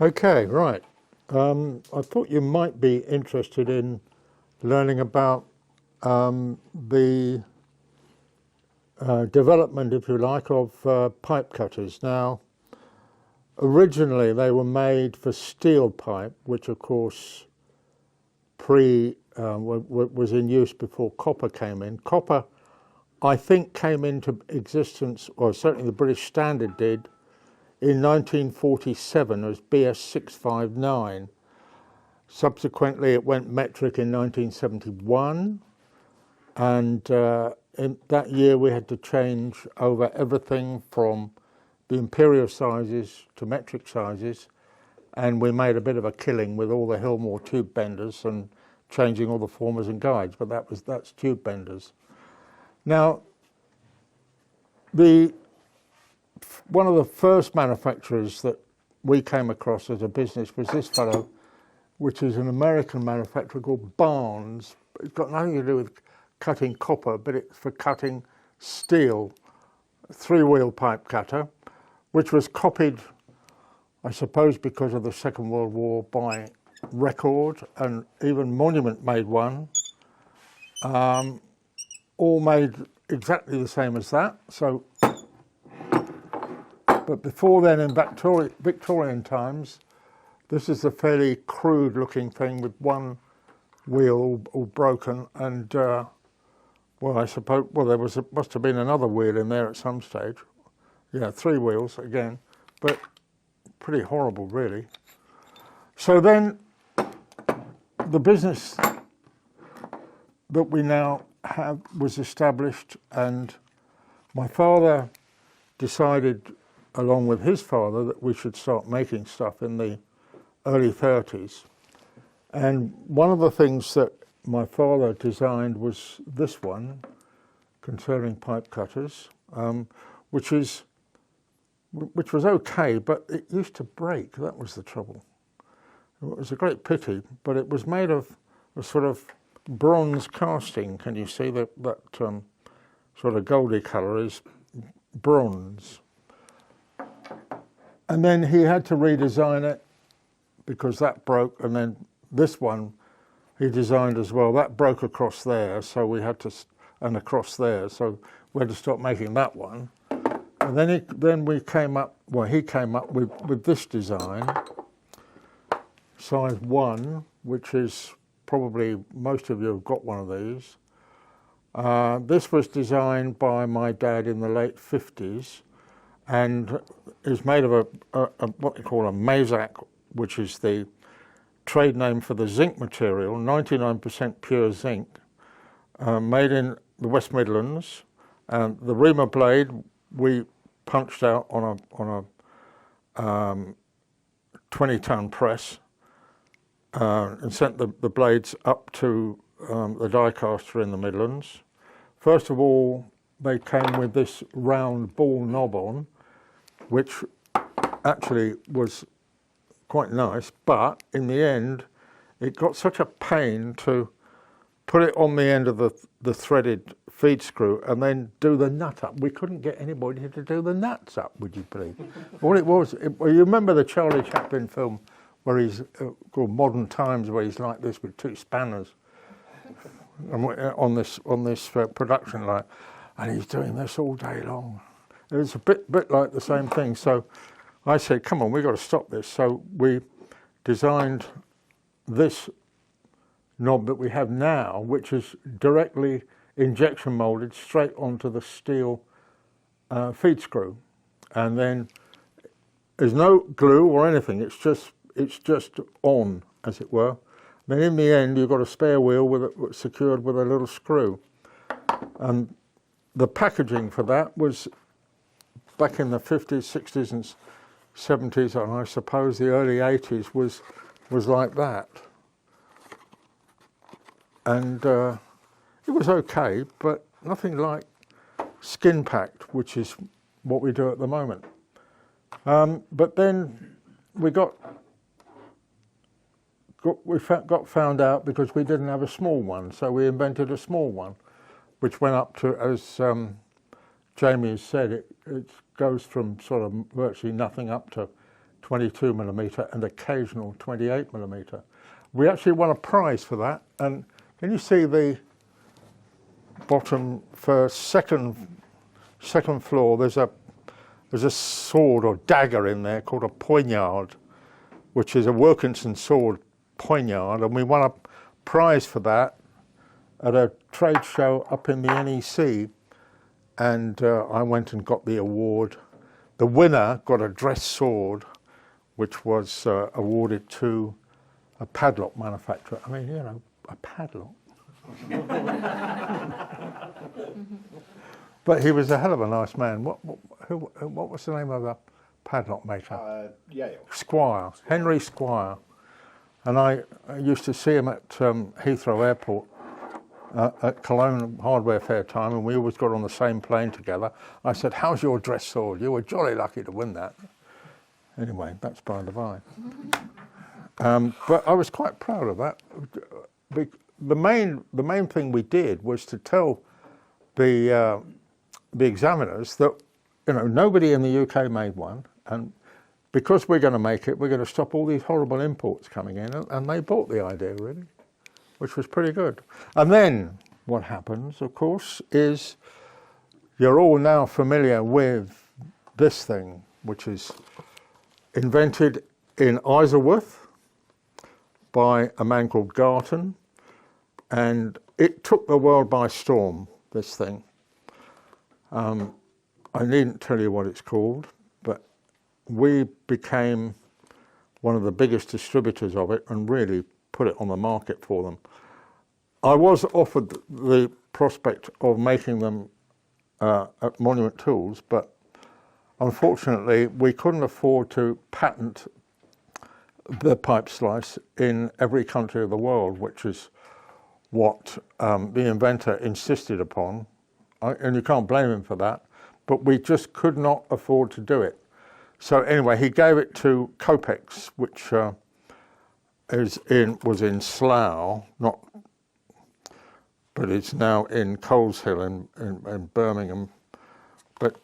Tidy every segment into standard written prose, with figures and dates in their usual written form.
Okay, right. I thought you might be interested in learning about the development, if you like, of pipe cutters. Now, originally they were made for steel pipe, which of course was in use before copper came in. Copper, I think, came into existence, or certainly the British Standard did, in 1947 as BS 659. Subsequently, it went metric in 1971, and in that year we had to change over everything from the imperial sizes to metric sizes, and we made a bit of a killing with all the Hillmore tube benders and changing all the formers and guides, but that's tube benders. Now, one of the first manufacturers that we came across as a business was this fellow, which is an American manufacturer called Barnes. It's got nothing to do with cutting copper, but it's for cutting steel, three-wheel pipe cutter, which was copied, I suppose, because of the Second World War by Record, and even Monument made one, all made exactly the same as that. So, but before then, in Victorian times, this is a fairly crude looking thing with one wheel all broken, and well, I suppose, well, must have been another wheel in there at some stage. Yeah, three wheels again, but pretty horrible really. So then the business that we now have was established, and my father decided, along with his father, that we should start making stuff in the early 30s. And one of the things that my father designed was this one, concerning pipe cutters, which was okay, but it used to break. That was the trouble. It was a great pity, but it was made of a sort of bronze casting. Can you see that sort of goldy colour is bronze? And then he had to redesign it because that broke, and then this one he designed as well. That broke across there, so we had to, and across there, so we had to stop making that one. And then he came up with this design, size 1, which is probably, most of you have got one of these. This was designed by my dad in the late 50s, and is made of a what they call a Mazak, which is the trade name for the zinc material, 99% pure zinc, made in the West Midlands. And the reamer blade we punched out on a 20-ton press, and sent the blades up to the die caster in the Midlands. First of all, they came with this round ball knob on, which actually was quite nice, but in the end it got such a pain to put it on the end of the threaded feed screw and then do the nut up. We couldn't get anybody to do the nuts up, would you believe? All it was, well, you remember the Charlie Chaplin film where he's called Modern Times, where he's like this with two spanners on this production line, and he's doing this all day long. It was a bit like the same thing. So I said, come on, we've got to stop this. So we designed this knob that we have now, which is directly injection molded straight onto the steel feed screw. And then there's no glue or anything, it's just on, as it were. Then in the end, you've got a spare wheel with it secured with a little screw. And the packaging for that was back in the 50s, 60s and 70s, and I suppose the early 80s was like that. And it was okay, but nothing like skin packed, which is what we do at the moment. But then we got found out because we didn't have a small one, so we invented a small one, which went up to, as Jamie has said, it goes from sort of virtually nothing up to 22mm and occasional 28mm. We actually won a prize for that, and can you see the bottom first, second floor? There's a sword or dagger in there called a poignard, which is a Wilkinson sword poignard, and we won a prize for that at a trade show up in the NEC, and I went and got the award. The winner got a dress sword, which was awarded to a padlock manufacturer. I mean, you know, a padlock. But he was a hell of a nice man. What was the name of the padlock maker? Yale. Squire, Henry Squire. And I used to see him at Heathrow Airport at Cologne Hardware Fair time, and we always got on the same plane together. I said, "How's your dress sword? You were jolly lucky to win that." Anyway, that's by the by. But I was quite proud of that. The main thing we did was to tell the examiners that, you know, nobody in the UK made one, and because we're going to make it, we're going to stop all these horrible imports coming in, and they bought the idea, really, which was pretty good. And then what happens, of course, is you're all now familiar with this thing, which is invented in Isleworth by a man called Garton, and it took the world by storm, this thing. I needn't tell you what it's called, but we became one of the biggest distributors of it and really put it on the market for them. I was offered the prospect of making them at Monument Tools, but unfortunately we couldn't afford to patent the pipe slice in every country of the world, which is what the inventor insisted upon, and you can't blame him for that, but we just could not afford to do it. So anyway, he gave it to Copex, which was in Slough, but it's now in Coleshill in Birmingham. But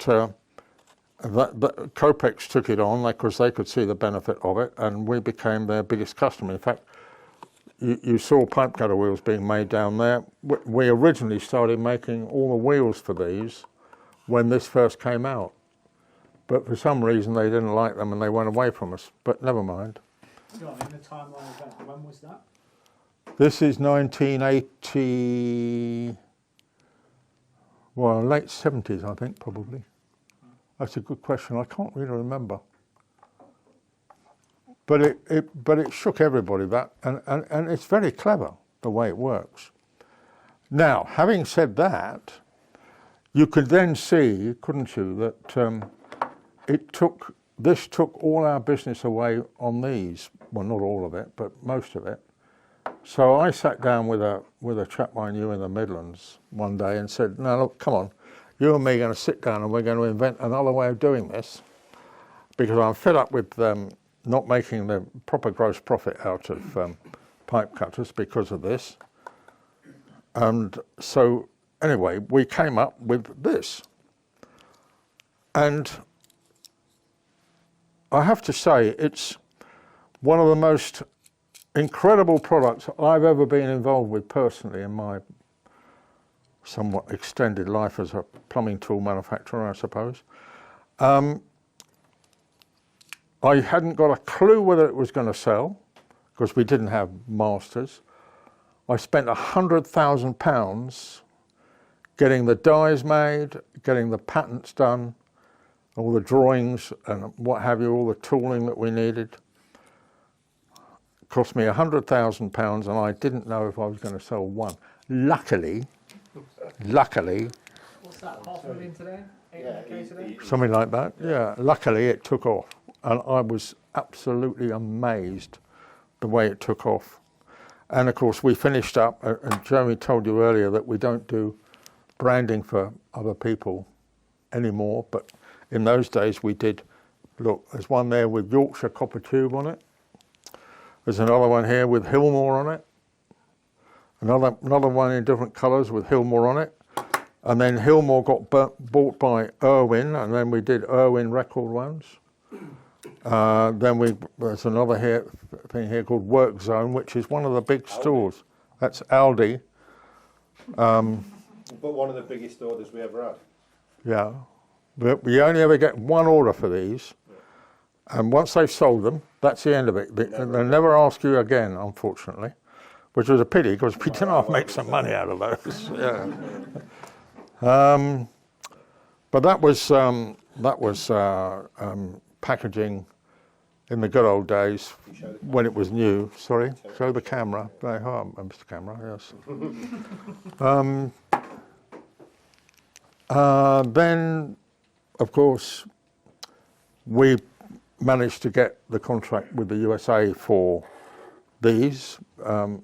Copex took it on because they could see the benefit of it, and we became their biggest customer. In fact, you saw pipe cutter wheels being made down there. We originally started making all the wheels for these when this first came out. But for some reason they didn't like them and they went away from us. But never mind. John, in the timeline of that, when was that? This is 1980, well, late 70s, I think, probably. That's a good question. I can't really remember. But it shook everybody, that, and it's very clever, the way it works. Now, having said that, you could then see, couldn't you, that this took all our business away on these. Well, not all of it, but most of it. So I sat down with a chap I knew in the Midlands one day and said, "No, look, come on, you and me are going to sit down and we're going to invent another way of doing this, because I'm fed up with not making the proper gross profit out of pipe cutters because of this." And so anyway, we came up with this. And I have to say, it's one of the most incredible products I've ever been involved with personally in my somewhat extended life as a plumbing tool manufacturer, I suppose. I hadn't got a clue whether it was going to sell, because we didn't have masters. I spent £100,000 getting the dies made, getting the patents done, all the drawings and what have you, all the tooling that we needed. It cost me £100,000 and I didn't know if I was going to sell one. Luckily, What's that, $500,000 today? 800K today? Something like that, yeah. Luckily it took off. And I was absolutely amazed the way it took off. And of course we finished up, and Jeremy told you earlier that we don't do branding for other people anymore, but in those days we did. Look, there's one there with Yorkshire copper tube on it. There's another one here with Hillmore on it. Another one in different colours with Hillmore on it. And then Hillmore got bought by Irwin, and then we did Irwin record ones. Then there's another thing here called Work Zone, which is one of the big stores. That's Aldi. But one of the biggest orders we ever had. Yeah. But we only ever get one order for these. And once they've sold them, that's the end of it. They'll never ask you again, unfortunately, which was a pity because we didn't half make some money out of those. Yeah. But that was packaging in the good old days when it was new. Sorry, show the camera. Mr. Camera, yes. Then, of course, we managed to get the contract with the USA for these, and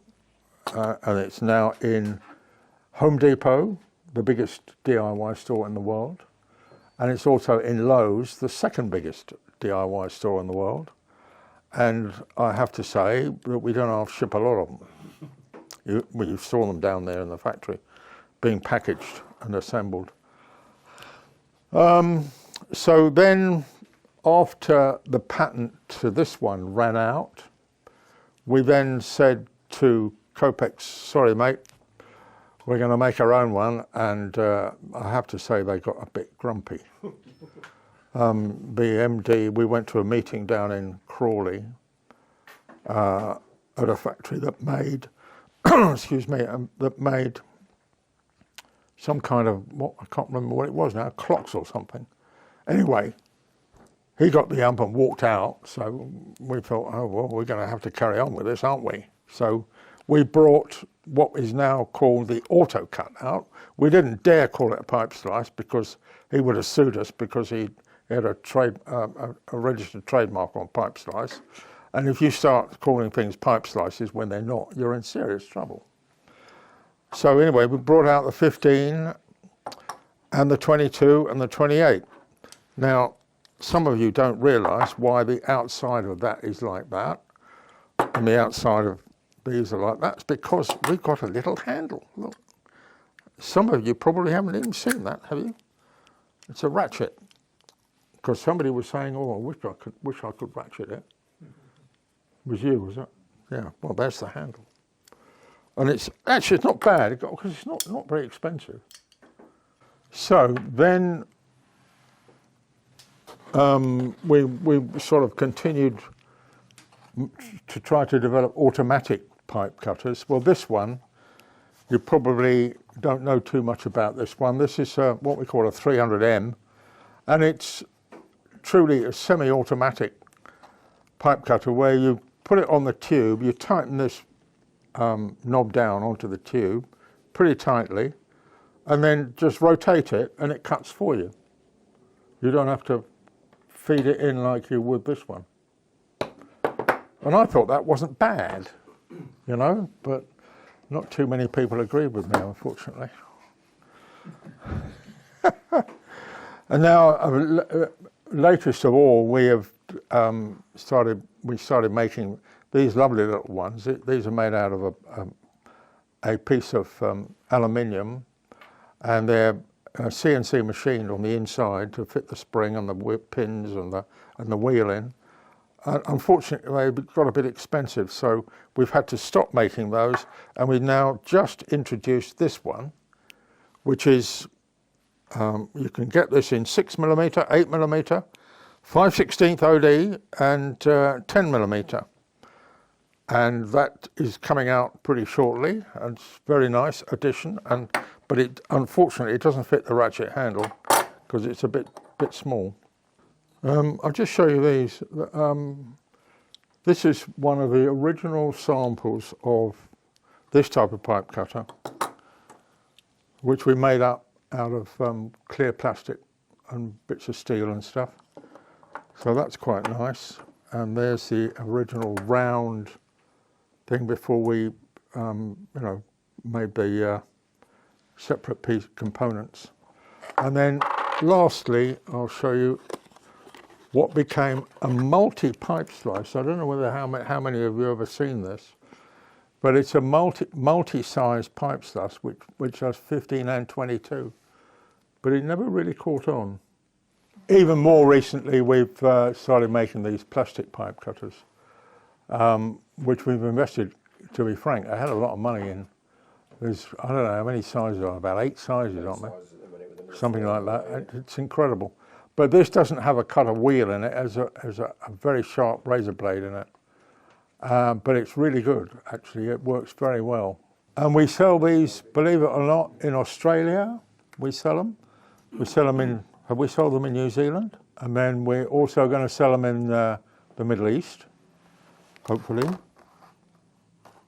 it's now in Home Depot, the biggest DIY store in the world, and it's also in Lowe's, the second biggest DIY store in the world. And I have to say that we don't half ship a lot of them. You saw them down there in the factory, being packaged and assembled. So then, after the patent to this one ran out, we then said to Copex, sorry mate, we're going to make our own one, and I have to say they got a bit grumpy. The MD, we went to a meeting down in Crawley at a factory that made, excuse me, that made some kind of, I can't remember what it was now, clocks or something. Anyway, he got the ump and walked out, so we thought, oh, well, we're going to have to carry on with this, aren't we? So we brought what is now called the auto cut out. We didn't dare call it a pipe slice because he would have sued us because he had a registered trademark on pipe slice. And if you start calling things pipe slices when they're not, you're in serious trouble. So anyway, we brought out the 15 and the 22 and the 28. Now, some of you don't realise why the outside of that is like that and the outside of these are like that. It's because we've got a little handle. Look. Some of you probably haven't even seen that, have you? It's a ratchet. Because somebody was saying, oh, I wish I could ratchet it. It was you, was it? Yeah, well, there's the handle. And it's not bad because it's not very expensive. So then we sort of continued to try to develop automatic pipe cutters. Well, this one, you probably don't know too much about this one. This is what we call a 300M, and it's truly a semi-automatic pipe cutter where you put it on the tube, you tighten this knob down onto the tube pretty tightly, and then just rotate it and it cuts for you. You don't have to feed it in like you would this one. And I thought that wasn't bad, you know, but not too many people agreed with me, unfortunately. And now, latest of all, we have started making these lovely little ones. These are made out of a piece of aluminium, and they're CNC machined on the inside to fit the spring and the whip pins and the wheel in. Unfortunately, they got a bit expensive, so we've had to stop making those, and we've now just introduced this one, which is, you can get this in 6mm, 8mm, 5/16 OD, and 10mm. And that is coming out pretty shortly, and it's a very nice addition, but unfortunately it doesn't fit the ratchet handle because it's a bit small. I'll just show you these. This is one of the original samples of this type of pipe cutter, which we made up out of clear plastic and bits of steel and stuff. So that's quite nice. And there's the original round thing before we, made the separate piece components. And then lastly, I'll show you what became a multi-pipe slice. I don't know how many of you have ever seen this, but it's a multi-size pipe slice which has 15 and 22, but it never really caught on. even more recently, we've started making these plastic pipe cutters, which we've invested, to be frank. I had a lot of money in. There's, I don't know how many sizes are, about 8 sizes, aren't there? Something like that. It's incredible. But this doesn't have a cutter wheel in it. It has a very sharp razor blade in it. But it's really good, actually. It works very well. And we sell these, believe it or not, in Australia. We sell them. We sell them in, have we sold them in New Zealand? And then we're also going to sell them in the Middle East, hopefully.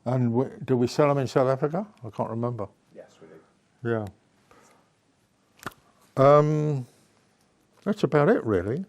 And do we sell them in South Africa? I can't remember. Yes, we do. Yeah. That's about it, really.